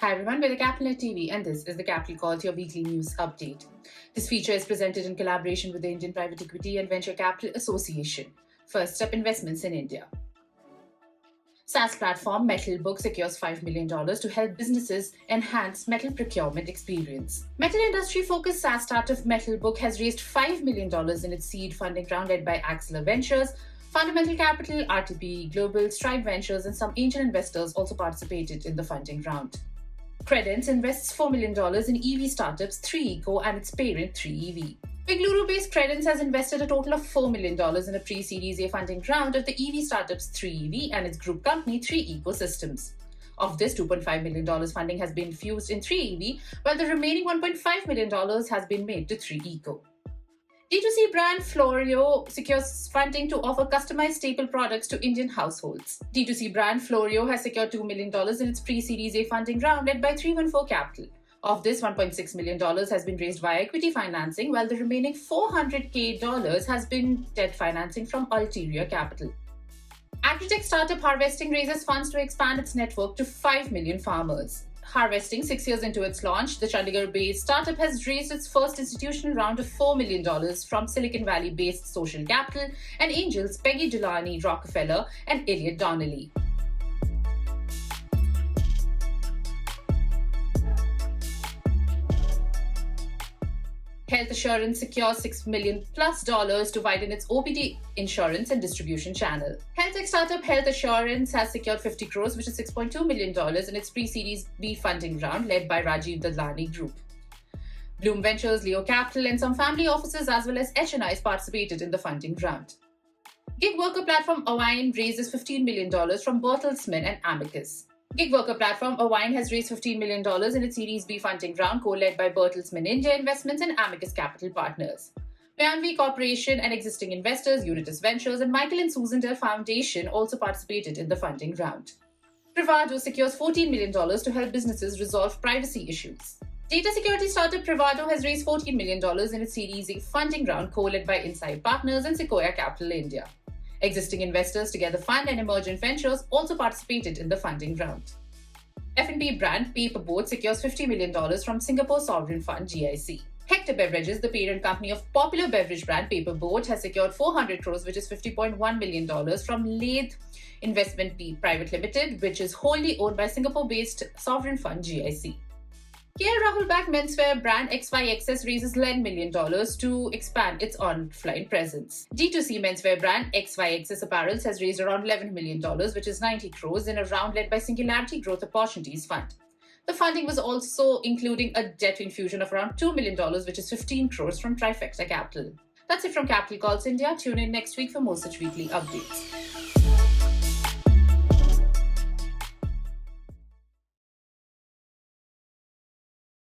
Hi everyone, we're the CapitalNet TV and this is the Capital Calls, your weekly news update. This feature is presented in collaboration with the Indian Private Equity and Venture Capital Association. First Step Investments in India. SaaS platform Metalbook secures $5 million to help businesses enhance metal procurement experience. Metal industry-focused SaaS startup Metalbook has raised $5 million in its seed funding round led by Axler Ventures, Fundamental Capital, RTP Global, Stripe Ventures, and some angel investors also participated in the funding round. Credence invests $4 million in EV startups 3Eco and its parent 3EV. Bengaluru-based Credence has invested a total of $4 million in a pre-Series A funding round of the EV startups 3EV and its group company 3Eco Systems. Of this, $2.5 million funding has been infused in 3EV, while the remaining $1.5 million has been made to 3Eco. D2C brand Florio secures funding to offer customized staple products to Indian households. D2C brand Florio has secured $2 million in its pre-Series A funding round led by 314 Capital. Of this, $1.6 million has been raised via equity financing, while the remaining $400,000 has been debt financing from Ulterior Capital. Agritech startup Harvesting raises funds to expand its network to 5 million farmers. Harvesting, 6 years into its launch, the Chandigarh-based startup has raised its first institutional round of $4 million from Silicon Valley-based Social Capital and angels Peggy Delaney Rockefeller and Elliot Donnelly. Health Assurance secures $6 million plus to widen its OPD insurance and distribution channel. Health tech startup Health Assurance has secured 50 crores, which is $6.2 million in its pre-Series B funding round led by Rajiv Dadlani Group. Bloom Ventures, Leo Capital, and some family offices as well as HNIs participated in the funding round. Gig worker platform Awine raises $15 million from Bertelsmann and Amicus. Gig worker platform Awine has raised $15 million in its Series B funding round, co-led by Bertelsmann India Investments and Amicus Capital Partners. Mayanvi Corporation and existing investors, Unitas Ventures, and Michael and Susan Dell Foundation also participated in the funding round. Privado secures $14 million to help businesses resolve privacy issues. Data security startup Privado has raised $14 million in its Series A funding round, co-led by Insight Partners and Sequoia Capital India. Existing investors, Together Fund and Emergent Ventures also participated in the funding round. F&B brand Paperboat secures $50 million from Singapore Sovereign Fund GIC. Hector Beverages, the parent company of popular beverage brand Paperboat, has secured 400 crores, which is $50.1 million from Lathe Investment Private Limited, which is wholly owned by Singapore-based Sovereign Fund GIC. KL Rahul-backed menswear brand XYXS raises $11 million to expand its offline presence. D2C menswear brand XYXS Apparels has raised around $11 million, which is 90 crores, in a round led by Singularity Growth Opportunities Fund. The funding was also including a debt infusion of around $2 million, which is 15 crores from Trifecta Capital. That's it from Capital Calls India. Tune in next week for more such weekly updates.